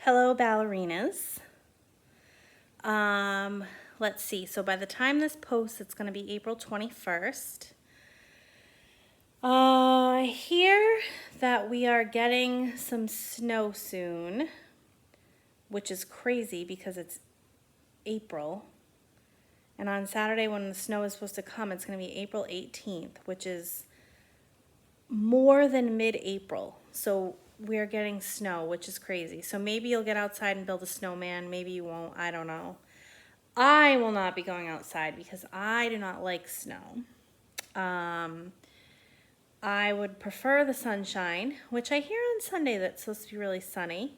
Hello, ballerinas. Let's see. So by the time this posts, it's going to be April 21st. I hear that we are getting some snow soon, which is crazy because it's April. And on Saturday when the snow is supposed to come, it's going to be April 18th, which is more than mid-April. So we're getting snow, which is crazy. So maybe you'll get outside and build a snowman. Maybe you won't. I don't know. I will not be going outside because I do not like snow. I would prefer the sunshine, which I hear on Sunday that's supposed to be really sunny.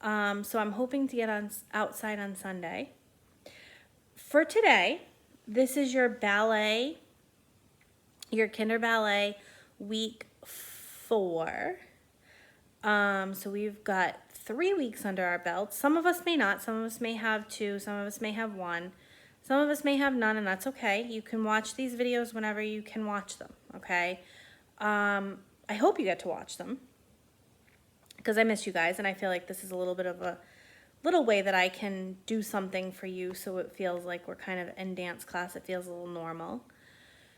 So I'm hoping to get outside on Sunday. For today, this is your ballet, your KinderBallet week 4. So we've got 3 weeks under our belt. Some of us may not. Some of us may have 2. Some of us may have 1. Some of us may have none, and that's okay. You can watch these videos whenever you can watch them, okay? I hope you get to watch them because I miss you guys, and I feel like this is a little bit of a little way that I can do something for you so it feels like we're kind of in dance class. It feels a little normal.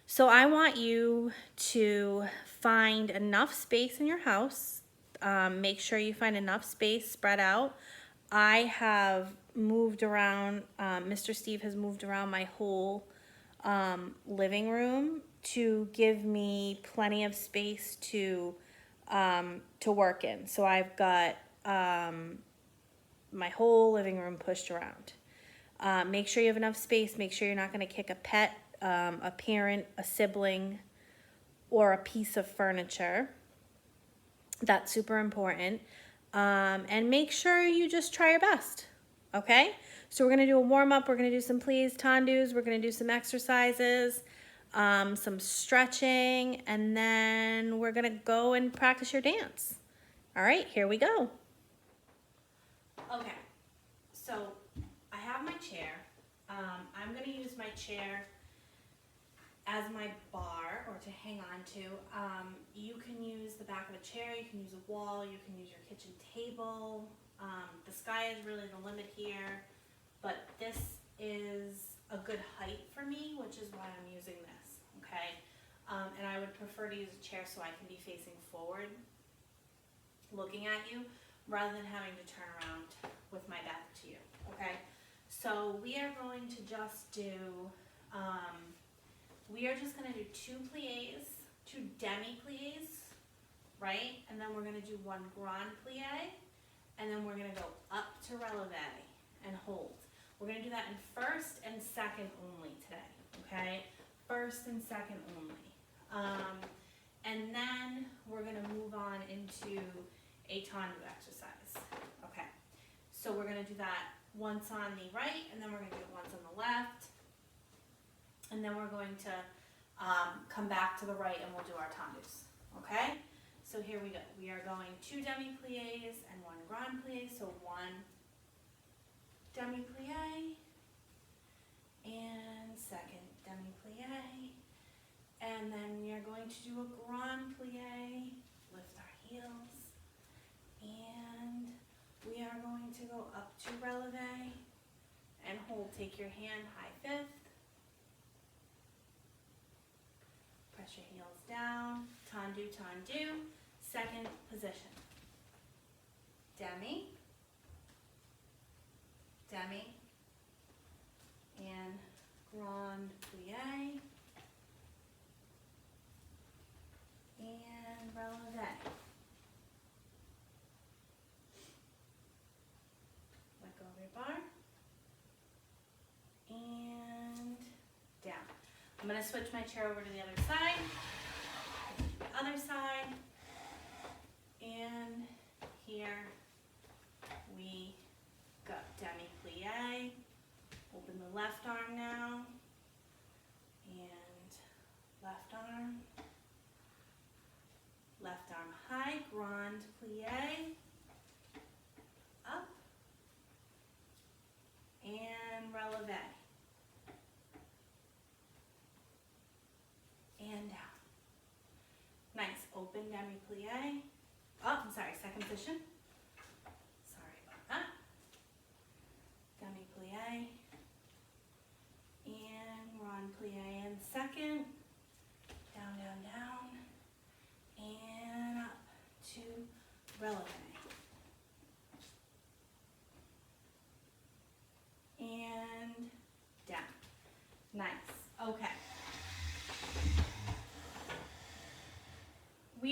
So I want you to find enough space in your house. Make sure you find enough space spread out. I have moved around, Mr. Steve has moved around my whole living room to give me plenty of space to work in. So I've got my whole living room pushed around. Make sure you have enough space. Make sure you're not going to kick a pet, a parent, a sibling, or a piece of furniture. That's super important. And make sure you just try your best, okay? So we're going to do a warm-up. We're going to do some plies, tendus. We're going to do some exercises, some stretching, and then we're going to go and practice your dance. All right, here we go. Okay, so I have my chair. I'm going to use my chair as my bar or to hang on to. You can use the back of a chair, you can use a wall, you can use your kitchen table. The sky is really the limit here, but this is a good height for me, which is why I'm using this, okay? And I would prefer to use a chair so I can be facing forward, looking at you, rather than having to turn around with my back to you, okay? So we are going to just do, we are just going to do 2 plies, 2 demi-plies, right? And then we're going to do 1 grand plie, and then we're going to go up to releve and hold. We're going to do that in first and second only today, okay? First and second only. And then we're going to move on into a tendu exercise, okay? So we're going to do that once on the right, and then we're going to do it once on the left. And then we're going to come back to the right and we'll do our tendus, okay? So here we go. We are going 2 demi-plies and 1 grand plie. So 1 demi-plie and second demi-plie. And then we are going to do a grand plie, lift our heels. And we are going to go up to releve and hold. Take your hand high fifth. Press your heels down, tendu, tendu, second position. Demi, demi, and grand plie, and releve. Let go of your bar, and down. I'm going to switch my chair over to the other side, the other side, and here we go. Demi-plie, open the left arm now, and left arm high, grand plie, up, and releve. And down. Nice, open demi-plie. Oh, I'm sorry, second position. Sorry about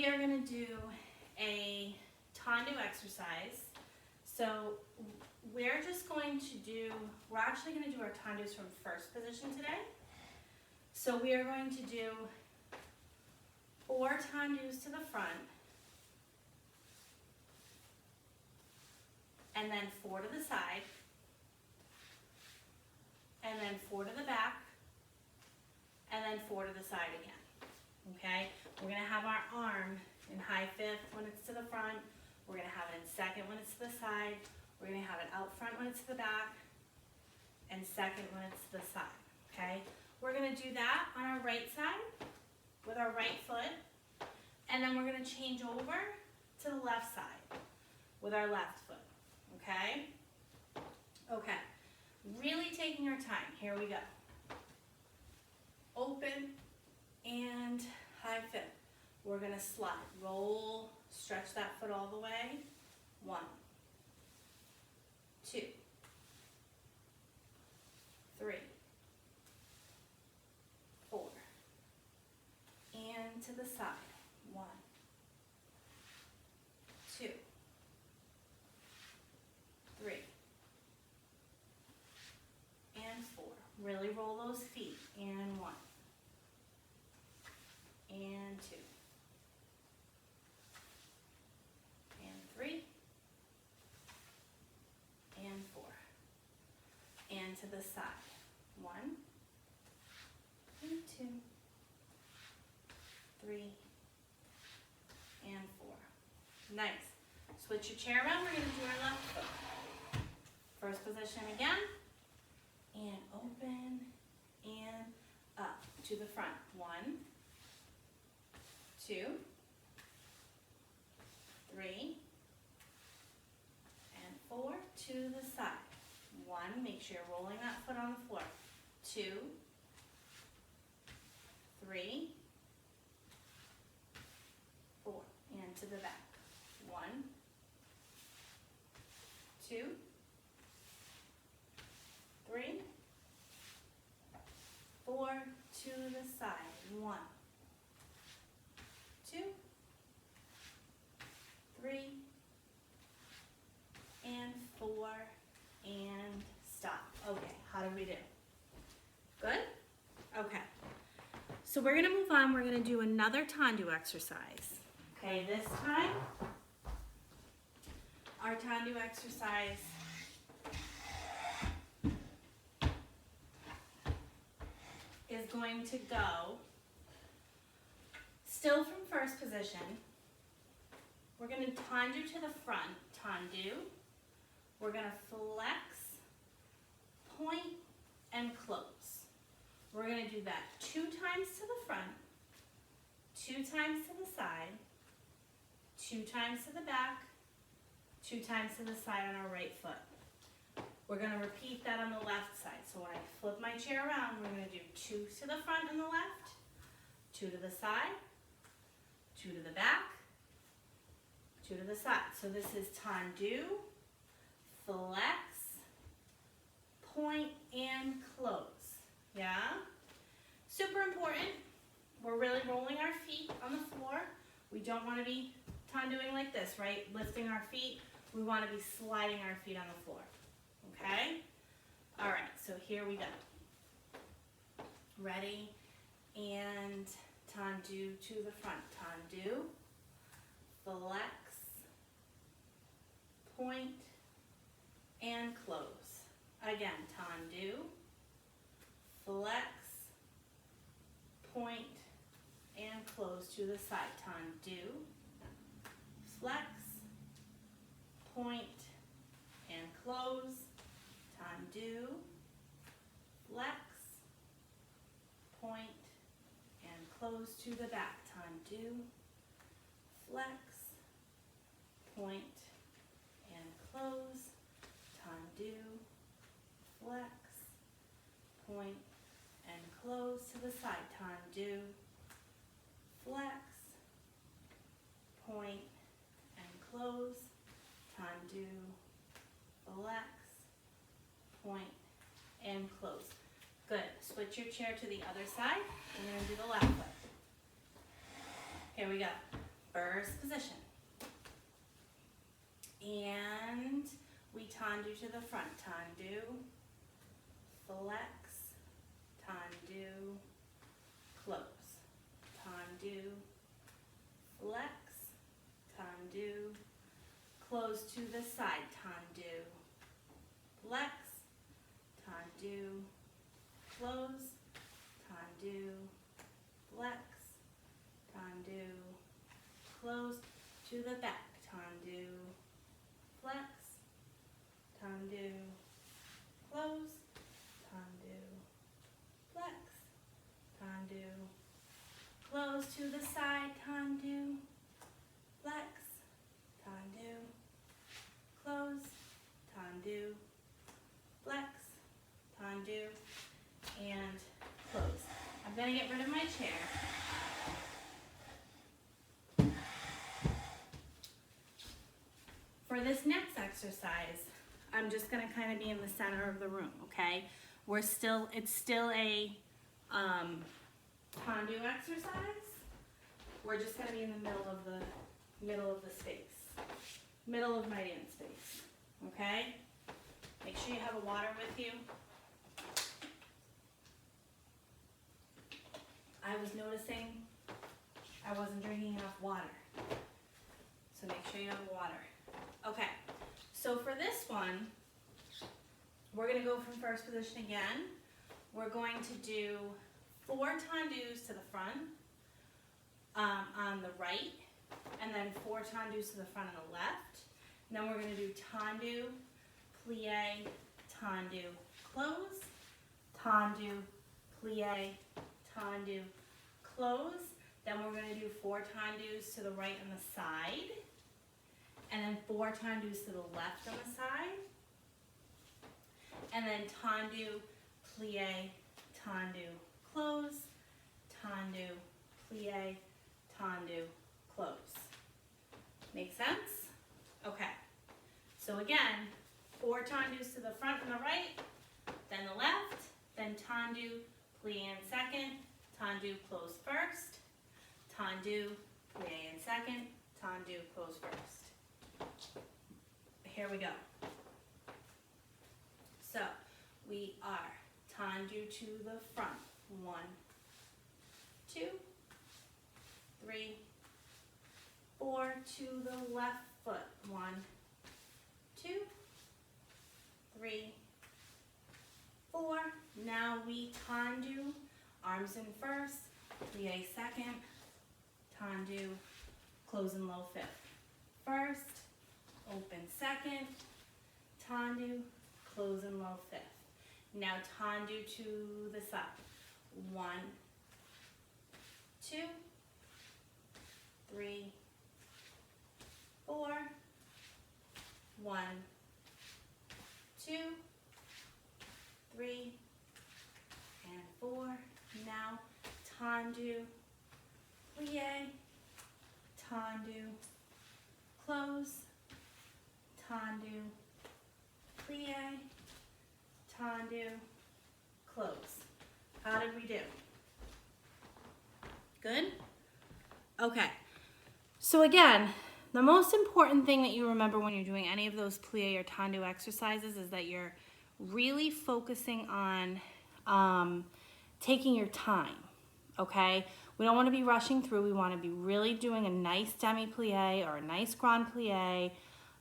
are going to do a tendu exercise. So we're just going to do, we're actually going to do our tendus from first position today. So we are going to do 4 tendus to the front, and then 4 to the side, and then 4 to the back, and then 4 to the side again. Okay? We're going to have our arm in high fifth when it's to the front. We're going to have it in second when it's to the side. We're going to have it out front when it's to the back, and second when it's to the side. Okay? We're going to do that on our right side with our right foot, and then we're going to change over to the left side with our left foot. Okay? Okay. Really taking our time. Here we go. Open and high fifth. We're going to slide. Roll, stretch that foot all the way. 1, 2, 3, 4. And to the side. 1, 2, 3, and 4. Really roll those feet. And 1, and 2, and 3, and 4. And to the side. 1, and 2, 3, and 4. Nice. Switch your chair around. We're going to do our left foot. First position again. And open and up to the front. 1, 2, 3, and 4. To the side. 1, make sure you're rolling that foot on the floor. 2, 3, 4, and to the back. 1, 2, 3, 4, to the side. 1, 2, 3, and 4, and stop. Okay, how did we do? Good? Okay. So we're going to move on. We're going to do another tendu exercise. Okay, this time, our tendu exercise is going to go still from first position. We're going to tendu to the front, tendu. We're going to flex, point, and close. We're going to do that 2 times to the front, 2 times to the side, 2 times to the back, 2 times to the side on our right foot. We're going to repeat that on the left side. So when I flip my chair around, we're going to do 2 to the front on the left, 2 to the side, 2 to the back, 2 to the side. So this is tendu, flex, point, and close. Yeah? Super important. We're really rolling our feet on the floor. We don't want to be tenduing like this, right? Lifting our feet. We want to be sliding our feet on the floor. Okay? All right, so here we go. Ready? And tendu to the front. Tendu, flex, point, and close. Again, tendu, flex, point, and close to the side. Tendu, flex, point, and close. Tendu, flex, point, and close to the back. Tendu, flex, point, and close. Tendu, flex, point, and close to the side. Tendu, flex, point, and close. Tendu, flex, point, and close. Good. Switch your chair to the other side. We're going to do the left foot. Here we go. First position. And we tendu to the front. Tendu, flex, tendu, close. Tendu, flex, tendu, close to the side. Tendu, flex, tendu, close, tendu, flex, tendu, close to the back. Tendu, flex, tendu, close, tendu, flex, tendu, close to the side. Tendu, flex, tendu, close, tendu, flex, tendu, and close. I'm going to get rid of my chair. For this next exercise, I'm just going to kind of be in the center of the room, okay? It's still a tendu exercise. We're just going to be in the middle of the space, middle of my dance space, okay? Make sure you have a water with you. I was noticing I wasn't drinking enough water, so make sure you have water. Okay, so for this one, we're going to go from first position again. We're going to do 4 tendus to the front on the right, and then 4 tendus to the front on the left. And then we're going to do tendu, plie, tendu, close, tendu, plie, tendu, close. Then we're going to do 4 tendus to the right on the side, and then 4 tendus to the left on the side, and then tendu, plie, tendu, close, tendu, plie, tendu, close. Make sense? Okay. So again, 4 tendus to the front and the right, then the left, then tendu, plie in second, tendu, close first, tendu, plie in second, tendu, close first. Here we go. So we are tendu to the front. 1, 2, 3, 4 to the left foot. 1, 2, 3, 4. Now we tendu, arms in first, plie second, tendu, close and low fifth. First, open second, tendu, close and low fifth. Now tendu to the side. 1, 2, 3, 4. 1, 2, 3, and 4. Now tendu, plie, tendu, close, tendu, plie, tendu, close. How did we do? Good? Okay. So again, the most important thing that you remember when you're doing any of those plie or tendu exercises is that you're really focusing on taking your time, okay? We don't want to be rushing through. We want to be really doing a nice demi-plie or a nice grand plie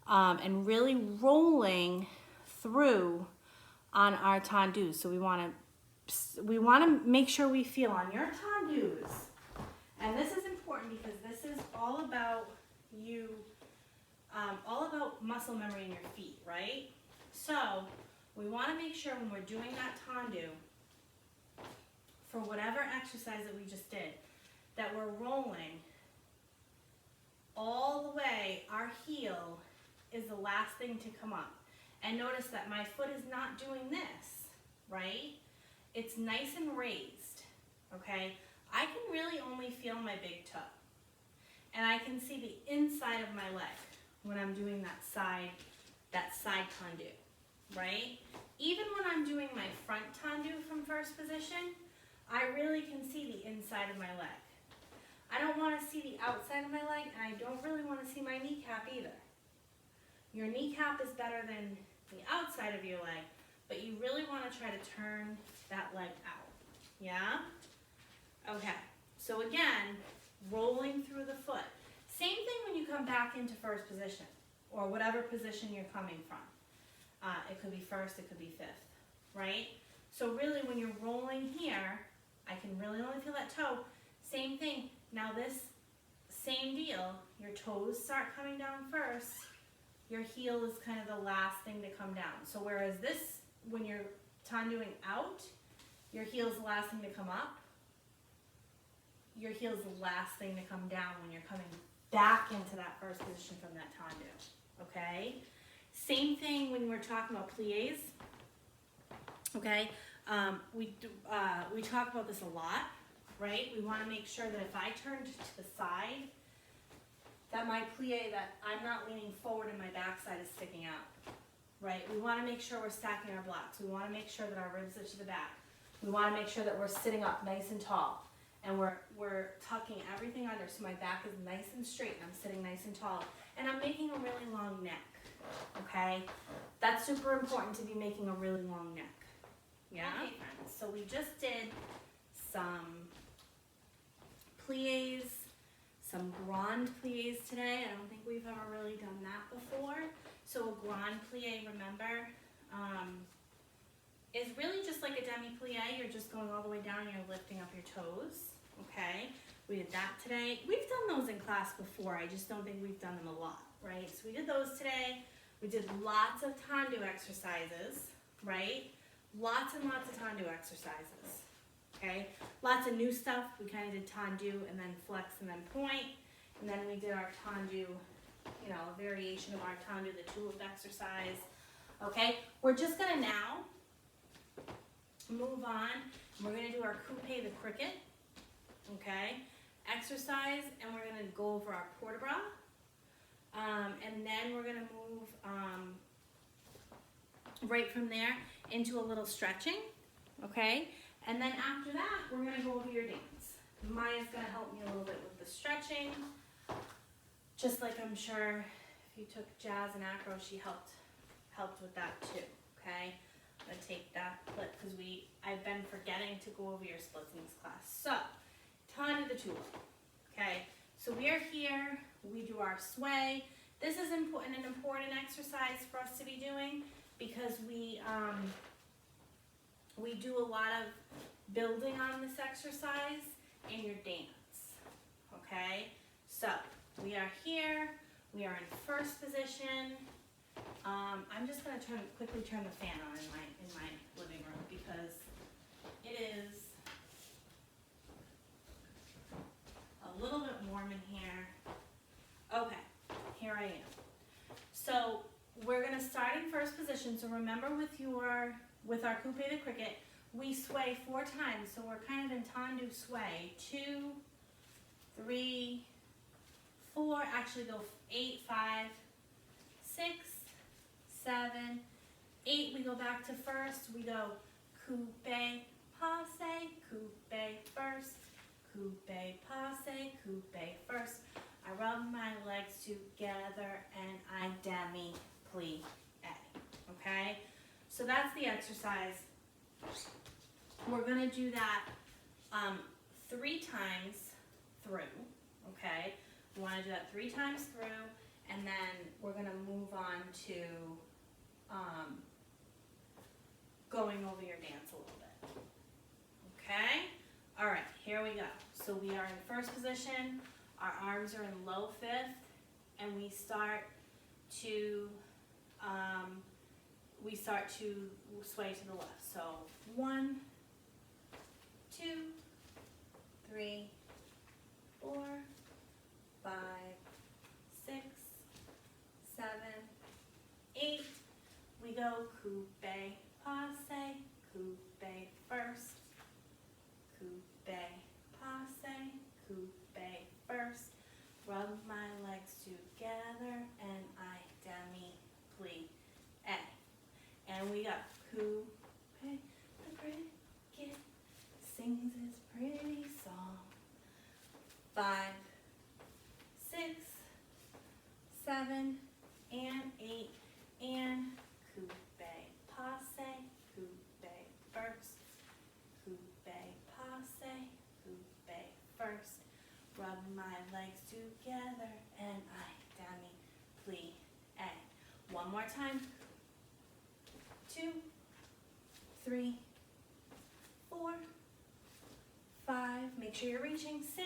and really rolling through on our tendus. So we want to make sure we feel on your tendus. And this is important because this is all about you, all about muscle memory in your feet, right? So we want to make sure when we're doing that tendu, for whatever exercise that we just did, that we're rolling all the way. Our heel is the last thing to come up. And notice that my foot is not doing this, right? It's nice and raised, okay? I can really only feel my big toe. And I can see the inside of my leg when I'm doing that side tendu, right? Even when I'm doing my front tendu from first position, I really can see the inside of my leg. I don't want to see the outside of my leg, and I don't really want to see my kneecap either. Your kneecap is better than the outside of your leg, but you really want to try to turn that leg out. Yeah? Okay. So again, rolling through the foot. Same thing when you come back into first position, or whatever position you're coming from. It could be first, it could be fifth, right? So really when you're rolling here, I can really only feel that toe. Same thing. Now this same deal, your toes start coming down first, your heel is kind of the last thing to come down. So whereas this, when you're tandoing out, your heel is the last thing to come up, your heel is the last thing to come down when you're coming back into that first position from that tandu, okay? Same thing when we're talking about pliés, okay? We talk about this a lot, right? We want to make sure that if I turn to the side, that my plie, that I'm not leaning forward and my backside is sticking out, right? We want to make sure we're stacking our blocks. We want to make sure that our ribs are to the back. We want to make sure that we're sitting up nice and tall, and we're tucking everything under so my back is nice and straight and I'm sitting nice and tall, and I'm making a really long neck, okay? That's super important, to be making a really long neck. Yeah? Okay, friends, so we just did some pliés, some grand pliés today. I don't think we've ever really done that before. So a grand plié, remember, is really just like a demi-plié. You're just going all the way down and you're lifting up your toes, okay? We did that today. We've done those in class before. I just don't think we've done them a lot, right? So we did those today. We did lots of tandu exercises, right? Lots and lots of tandu exercises, okay? Lots of new stuff. We kind of did tandu and then flex and then point. And then we did our tandu, you know, a variation of our tandu, the tulip exercise, okay? We're just gonna now move on. We're gonna do our coupe the cricket, okay? Exercise, and we're gonna go over our port de bras. And then we're gonna move right from there into a little stretching, okay? And then after that, we're gonna go over your dance. Maya's gonna help me a little bit with the stretching, just like I'm sure if you took jazz and acro, she helped with that too, okay? I'm gonna take that clip because I've been forgetting to go over your splits in this class. So, tandu the tulip, okay? So we are here, we do our sway. This is an important exercise for us to be doing because we do a lot of building on this exercise in your dance, okay? So we are here, we are in first position. I'm just gonna quickly turn the fan on in my living room because it is a little bit warm in here. Okay, here I am. So we're gonna start in first position. So remember with our coupe the cricket, we sway 4 times. So we're kind of in tandu sway. 2, 3, 4, actually go 8, 5, 6, 7, 8. We go back to first. We go coupe, passe, coupe, first, coupe, passe, coupe, first. I rub my legs together and I demi-plie, okay? So that's the exercise. We're gonna do that 3 times through, okay? We wanna do that 3 times through, and then we're gonna move on to going over your dance a little bit, okay? All right, here we go. So we are in first position, our arms are in low fifth, and we start to sway to the left. So 1, 2, 3, 4, 5, 6, 7, 8. We go coupe, passe, coupe, first, coupe, passe, coupe, first. Rub my legs together and I demi-plie. And we got coupe, the cricket sings his pretty song. 5, 6, 7, and 8, and coupe, passe, coupe, first, coupe, passe, coupe, first. Rub my legs together, and I demi-plie. One more time. 2, 3, 4, 5. Make sure you're reaching. 6,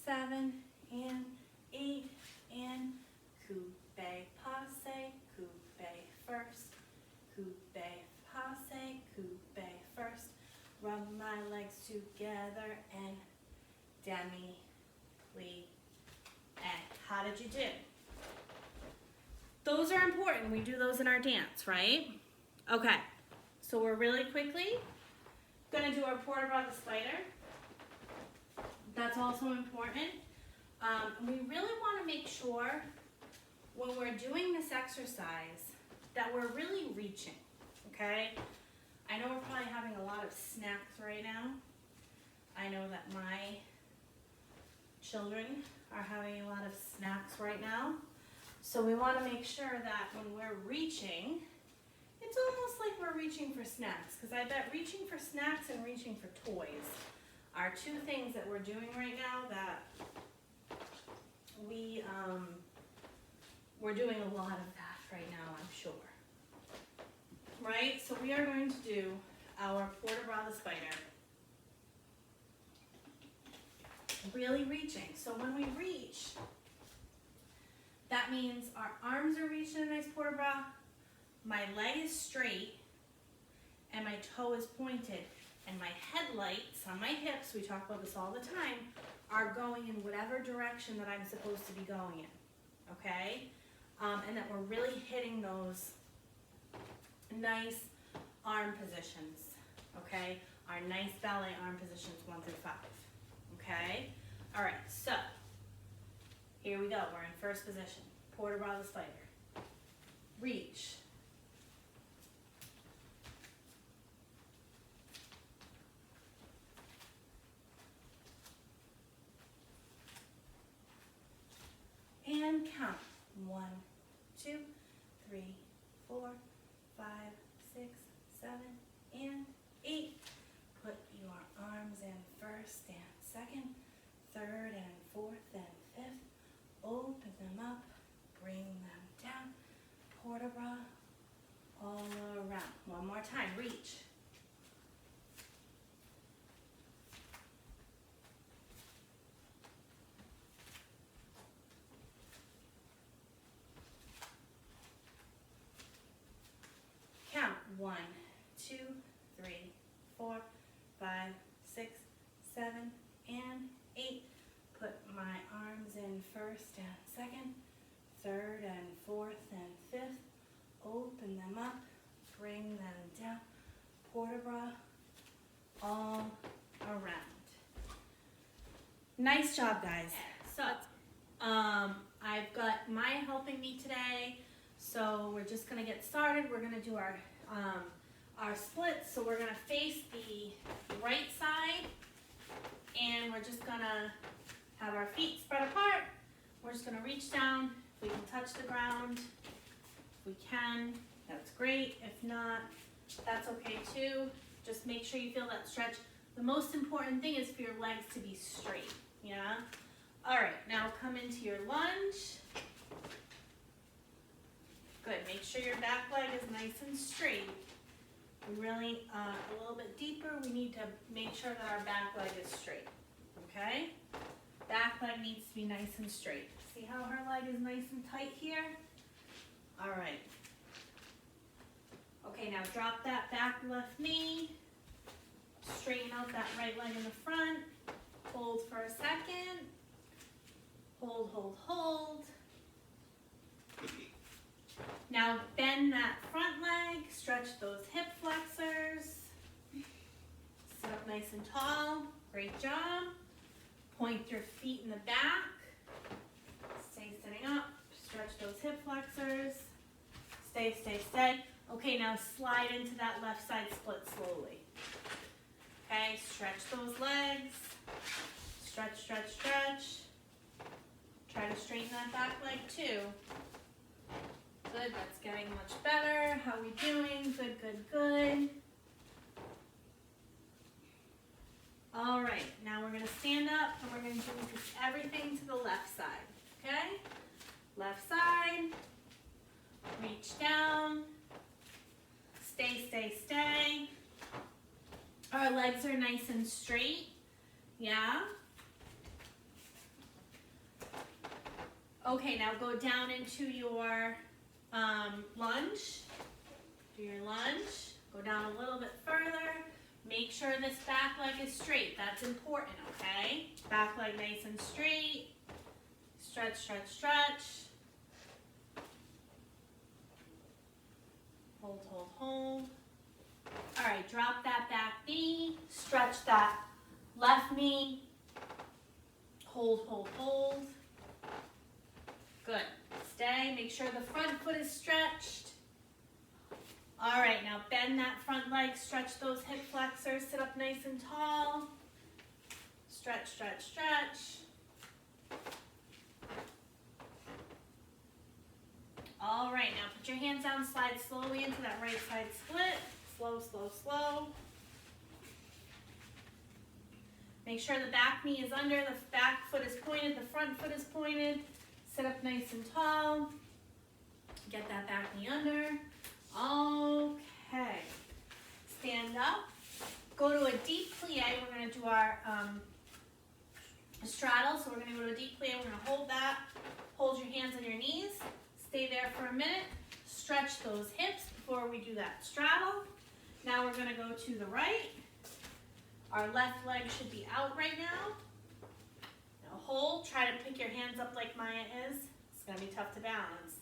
7, and 8, and coupe, passe, coupe, first, coupe, passe, coupe, first. Rub my legs together and demi-plie. How did you do? Those are important. We do those in our dance, right? Okay, so we're really quickly gonna do our port de bras the spider. That's also important. We really wanna make sure when we're doing this exercise that we're really reaching, okay? I know we're probably having a lot of snacks right now. I know that my children are having a lot of snacks right now. So we want to make sure that when we're reaching, it's almost like we're reaching for snacks, because I bet reaching for snacks and reaching for toys are two things that we're doing right now that we're doing a lot of that right now, I'm sure. Right? So we are going to do our port de bras the spider. Really reaching. So when we reach, that means our arms are reaching a nice port de bras, my leg is straight, and my toe is pointed, and my headlights on my hips, we talk about this all the time, are going in whatever direction that I'm supposed to be going in, okay? And that we're really hitting those nice arm positions, okay? Our nice ballet arm positions 1 through 5, okay? All right, so here we go. We're in first position. Port de bras the spider. Reach. And count. 1, 2, 3, 4, 5, 6, 7, and 8. Put your arms in first and second, third and fourth and fifth. Open them up, bring them down. Port de bras all around. One more time, reach. Count. 1, 2, 3, 4, 5, 6, 7, and 8. Put my arms in first and second, third and fourth and fifth. Open them up, bring them down. Port de bras all around. Nice job, guys. So, I've got Maya helping me today. So we're just gonna get started. We're gonna do our splits. So we're gonna face the right side, and we're just gonna have our feet spread apart. We're just gonna reach down. If we can touch the ground, if we can, that's great. If not, that's okay too. Just make sure you feel that stretch. The most important thing is for your legs to be straight, yeah? All right, now come into your lunge. Good, make sure your back leg is nice and straight. We really, a little bit deeper, we need to make sure that our back leg is straight, okay? Back leg needs to be nice and straight. See how her leg is nice and tight here? All right. Okay, now drop that back left knee. Straighten out that right leg in the front. Hold for a second. Hold, hold, hold. Now bend that front leg. Stretch those hip flexors. Sit up nice and tall. Great job. Point your feet in the back. Stay sitting up. Stretch those hip flexors. Stay, stay, stay. Okay, now slide into that left side split slowly. Okay, stretch those legs. Stretch, stretch, stretch. Try to straighten that back leg too. Good, that's getting much better. How are we doing? Good, good, good. All right, now we're gonna stand up and we're gonna do everything to the left side, okay? Left side, reach down, stay, stay, stay. Our legs are nice and straight, yeah? Okay, now go down into your lunge. Do your lunge. Go down a little bit further. Make sure this back leg is straight. That's important, okay? Back leg nice and straight. Stretch, stretch, stretch. Hold, hold, hold. All right, drop that back knee. Stretch that left knee. Hold, hold, hold. Good. Stay. Make sure the front foot is stretched. All right, now bend that front leg. Stretch those hip flexors. Sit up nice and tall. Stretch, stretch, stretch. All right, now put your hands down. Slide slowly into that right side split. Slow, slow, slow. Make sure the back knee is under. The back foot is pointed. The front foot is pointed. Sit up nice and tall. Get that back knee under. Okay. Stand up. Go to a deep plie. We're going to do our straddle. So we're going to go to a deep plie. We're going to hold that. Hold your hands on your knees. Stay there for a minute. Stretch those hips before we do that straddle. Now we're going to go to the right. Our left leg should be out right now. Hold, try to pick your hands up like Maya is. It's going to be tough to balance.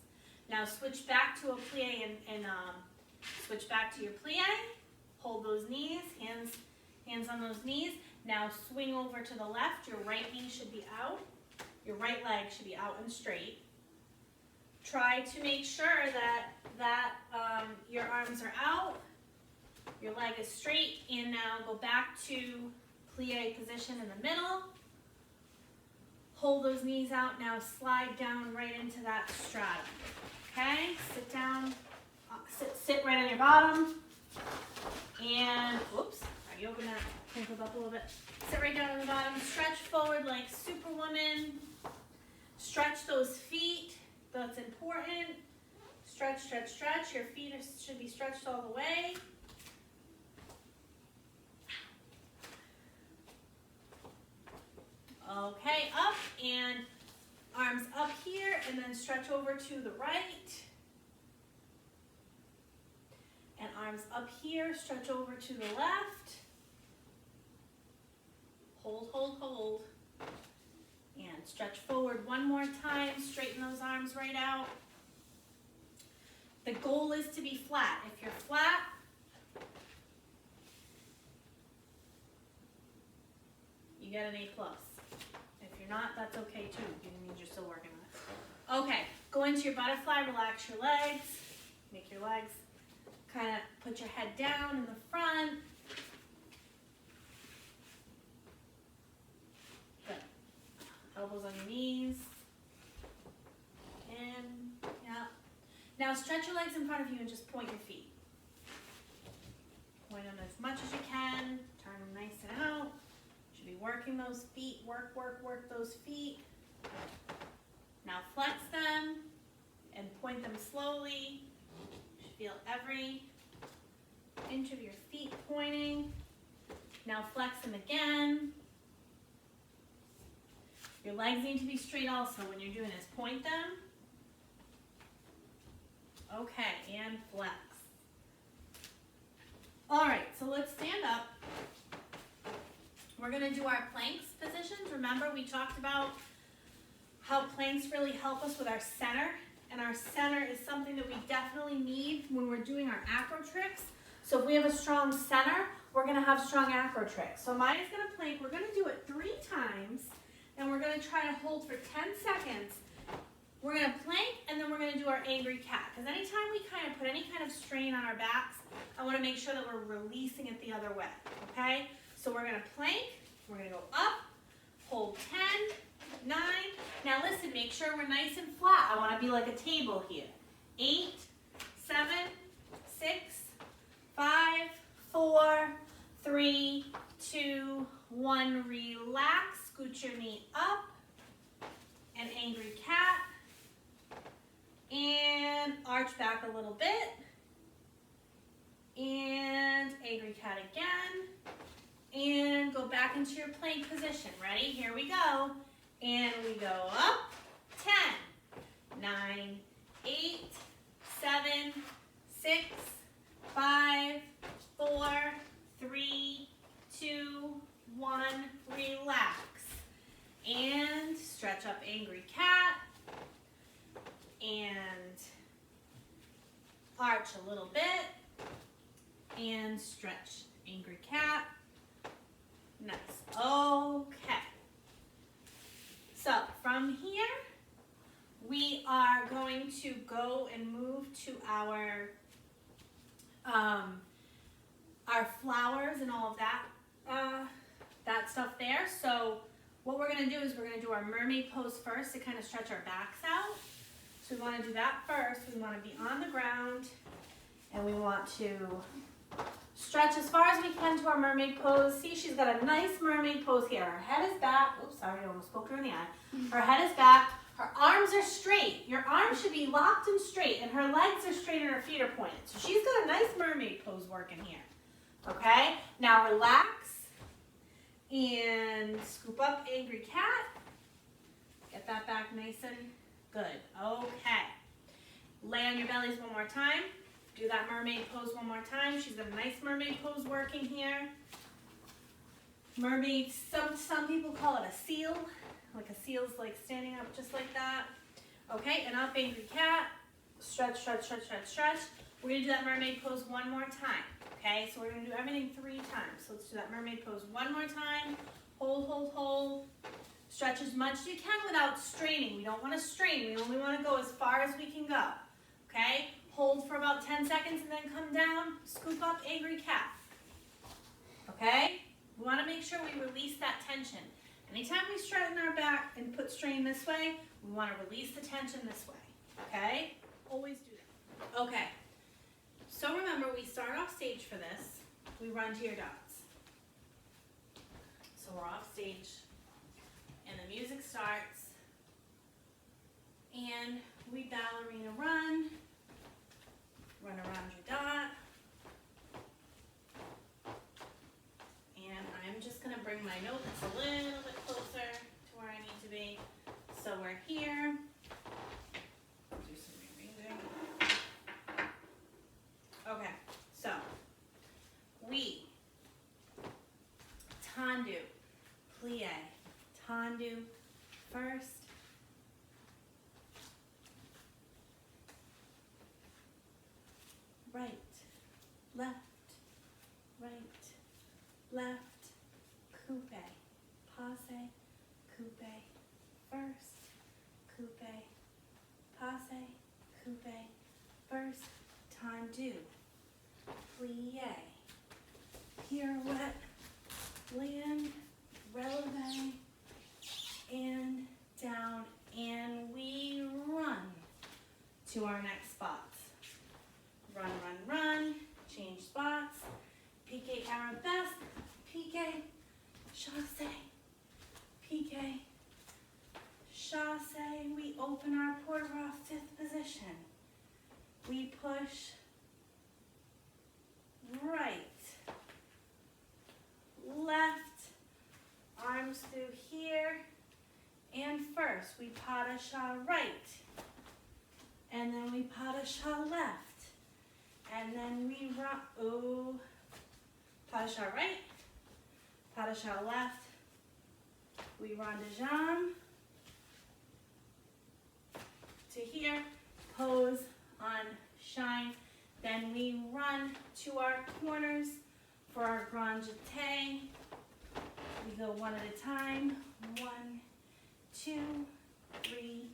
Now switch back to a plie and switch back to your plie. Hold those knees, hands on those knees. Now swing over to the left. Your right knee should be out. Your right leg should be out and straight. Try to make sure that your arms are out. Your leg is straight. And now go back to plie position in the middle. Hold those knees out. Now slide down right into that straddle. Okay, sit down, sit right on your bottom. And, whoops, you open that, crinkled up a little bit. Sit right down on the bottom. Stretch forward like Superwoman. Stretch those feet. That's important. Stretch, stretch, stretch. Your feet should be stretched all the way. Okay, up and arms up here and then stretch over to the right. And arms up here, stretch over to the left. Hold, hold, hold. And stretch forward one more time, straighten those arms right out. The goal is to be flat. If you're flat, you get an A+. If you're not, that's okay too. It means you're still working on it. Okay, go into your butterfly, relax your legs. Make your legs kind of put your head down in the front. Good. Elbows on your knees. In, yeah. Now stretch your legs in front of you and just point your feet. Point them as much as you can. Turn them nice and out. Should be working those feet. Work, work, work those feet. Now flex them and point them slowly. You should feel every inch of your feet pointing. Now flex them again. Your legs need to be straight also when you're doing this. Point them. Okay, and flex. All right, so let's stand up. We're going to do our planks positions. Remember, we talked about how planks really help us with our center. And our center is something that we definitely need when we're doing our acro tricks. So if we have a strong center, we're going to have strong acro tricks. So Maya's going to plank. We're going to do it 3 times. And we're going to try to hold for 10 seconds. We're going to plank, and then we're going to do our angry cat. Because anytime we kind of put any kind of strain on our backs, I want to make sure that we're releasing it the other way. Okay? So we're going to plank. We're going to go up, hold 10, 9. Now listen, make sure we're nice and flat. I want to be like a table here. 8, 7, 6, 5, 4, 3, 2, 1. Relax. Scoot your knee up. An angry cat. And arch back a little bit. And angry cat again. And go back into your plank position. Ready? Here we go. And we go up. 10, 9, 8, 7, 6, 5, 4, 3, 2, 1. Relax. And stretch up angry cat. And arch a little bit. And stretch angry cat. Nice. Okay. So from here, we are going to go and move to our flowers and all of that stuff there. So what we're going to do is we're going to do our mermaid pose first to kind of stretch our backs out. So we want to do that first. We want to be on the ground and we want to stretch as far as we can to our mermaid pose. See, she's got a nice mermaid pose here. Her head is back. Oops, sorry, I almost poked her in the eye. Her head is back. Her arms are straight. Your arms should be locked and straight, and her legs are straight and her feet are pointed. So she's got a nice mermaid pose working here. Okay? Now relax and scoop up angry cat. Get that back nice and good. Okay. Lay on your bellies one more time. Do that mermaid pose one more time. She's got a nice mermaid pose working here. Mermaid, some people call it a seal. Like a seal's like standing up just like that. Okay, and up angry cat. Stretch, stretch, stretch, stretch, stretch. We're going to do that mermaid pose one more time. Okay, so we're going to do everything 3 times. So let's do that mermaid pose one more time. Hold, hold, hold. Stretch as much as you can without straining. We don't want to strain. We only want to go as far as we can go. Okay? Hold for about 10 seconds and then come down. Scoop up angry cat. Okay? We want to make sure we release that tension. Anytime we straighten our back and put strain this way, we want to release the tension this way. Okay? Always do that. Okay. So remember, we start off stage for this. We run to your dots. So we're off stage. And the music starts. And we ballerina run. Run around your dot. And I'm just going to bring my notes a little bit closer to where I need to be. So we're here. Do some rearranging. Okay, so we tendu, plie, tendu first. Right, left, right, left, coupe, passe, coupe, first, coupe, passe, coupe, first, tendu, plie, pirouette, land, releve, and down, and we run to our next spots. Run, run, run, change spots, pique arabesque, pique, chasse, pique, chasse. We open our port off 5th position. We push right, left, arms through here, and first we pas de chat right, and then we pas de chat left. And then we run, ooh, pas de chat right, pas de chat left. We run de jambe to here, pose on shine. Then we run to our corners for our grand jeté. We go one at a time. 1, 2, 3,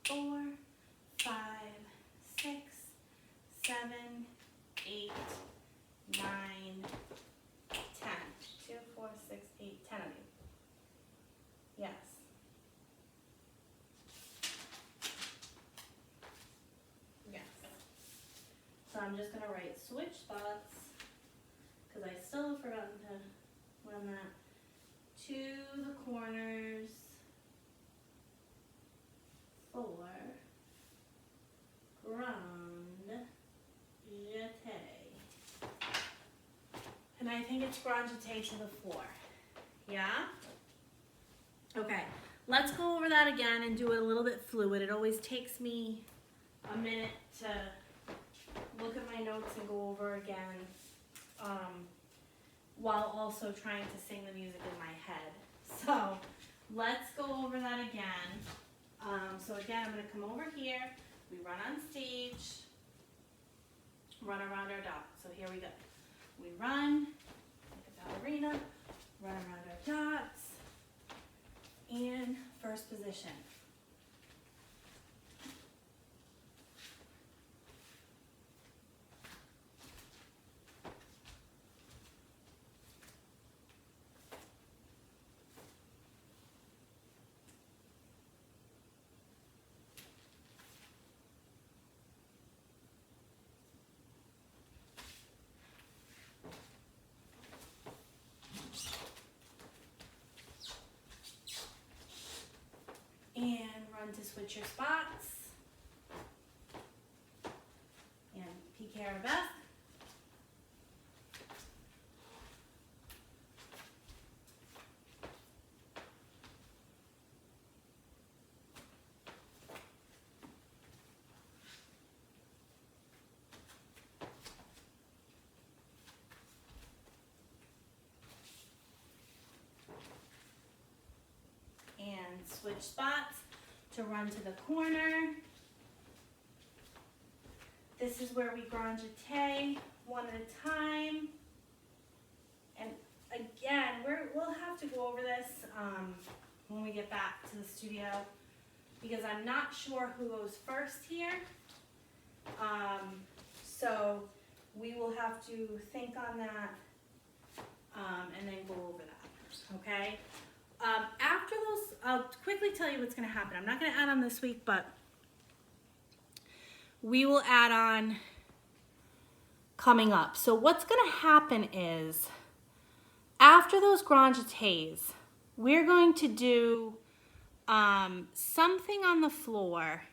4, 5, 6, 7, 8, 9, 10. 2, 4, 6, 8, 10 of you. Yeah. I'm just going to write switch spots, because I still have forgotten to run that, to the corners for grand jeté. And I think it's grand jeté to the floor. Yeah? Okay, let's go over that again and do it a little bit fluid. It always takes me a minute to look at my notes and go over again, while also trying to sing the music in my head. So let's go over that again. So again, I'm going to come over here. We run on stage, run around our dot. So here we go. We run like a ballerina, run around our dots, and first position. And run to switch your spots. And pique arabesque. And switch spots to run to the corner. This is where we grand jeté one at a time. And again, we'll have to go over this when we get back to the studio, because I'm not sure who goes first here. So we will have to think on that and then go over that, okay? After those, I'll quickly tell you what's going to happen. I'm not going to add on this week, but we will add on coming up. So what's going to happen is, after those grand jetés, we're going to do something on the floor,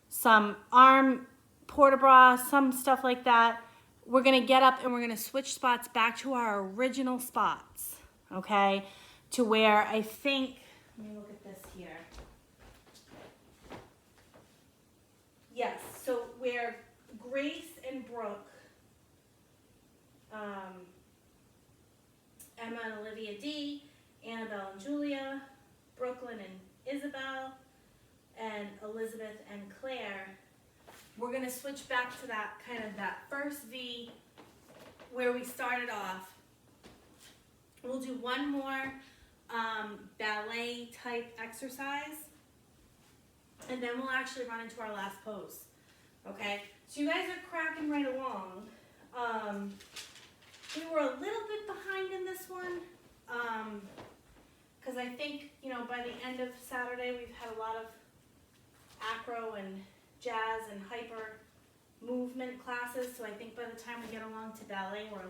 some arm port-de-bras, some stuff like that. We're going to get up and we're going to switch spots back to our original spots, okay? To where I think, let me look at this here. Yes, so where Grace and Brooke, Emma and Olivia D, Annabelle and Julia, Brooklyn and Isabel, and Elizabeth and Claire, we're going to switch back to that kind of that first V where we started off. We'll do one more ballet type exercise, and then we'll actually run into our last pose. Okay, so you guys are cracking right along. We were a little bit behind in this one because I think, you know, by the end of Saturday we've had a lot of acro and jazz and hyper movement classes, so I think by the time we get along to ballet we're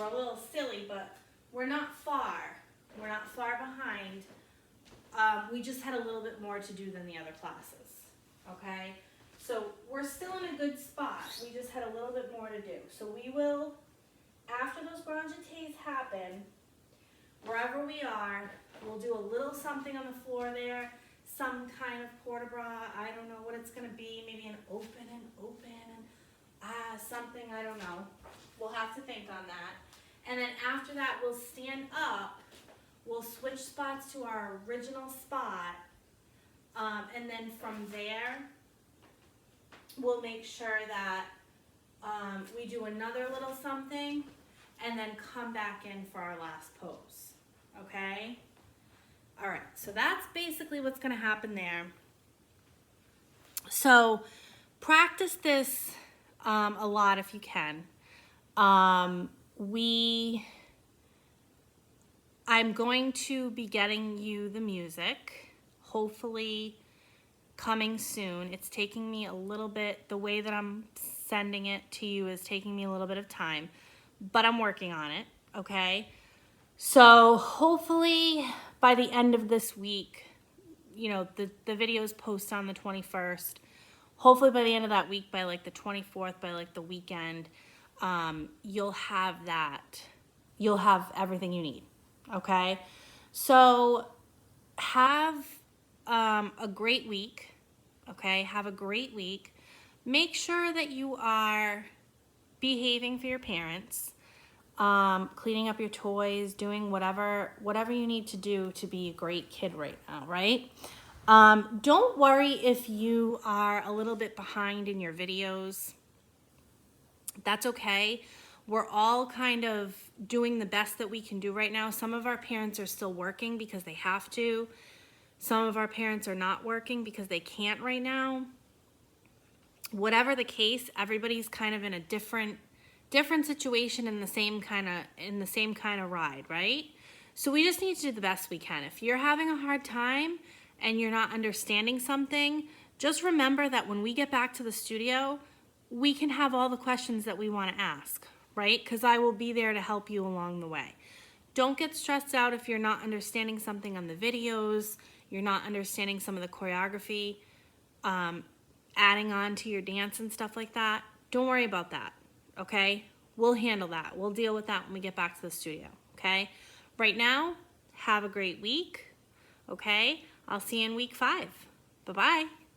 a little silly, but we're not far. We're not far behind. We just had a little bit more to do than the other classes, okay? So we're still in a good spot. We just had a little bit more to do. So we will, after those grand jetés happen, wherever we are, we'll do a little something on the floor there, some kind of port-de-bras. I don't know what it's going to be. Maybe an open and something, I don't know. We'll have to think on that. And then after that, we'll stand up, we'll switch spots to our original spot, and then from there, we'll make sure that we do another little something, and then come back in for our last pose, okay? All right, so that's basically what's gonna happen there. So practice this a lot if you can. I'm going to be getting you the music, hopefully coming soon. It's taking me a little bit, the way that I'm sending it to you is taking me a little bit of time, but I'm working on it, okay? So hopefully by the end of this week, you know, the videos post on the 21st. Hopefully by the end of that week, by like the 24th, by like the weekend, you'll have that. You'll have everything you need, okay? So have a great week, okay? Have a great week. Make sure that you are behaving for your parents, cleaning up your toys, doing whatever you need to do to be a great kid right now, right? Don't worry if you are a little bit behind in your videos. That's okay. We're all kind of doing the best that we can do right now. Some of our parents are still working because they have to. Some of our parents are not working because they can't right now. Whatever the case, everybody's kind of in a different situation in the same kind of ride, right? So we just need to do the best we can. If you're having a hard time and you're not understanding something, just remember that when we get back to the studio, we can have all the questions that we want to ask, right? Because I will be there to help you along the way. Don't get stressed out if you're not understanding something on the videos, you're not understanding some of the choreography, adding on to your dance and stuff like that. Don't worry about that, okay? We'll handle that. We'll deal with that when we get back to the studio, okay? Right now, have a great week, okay? I'll see you in week 5. Bye-bye.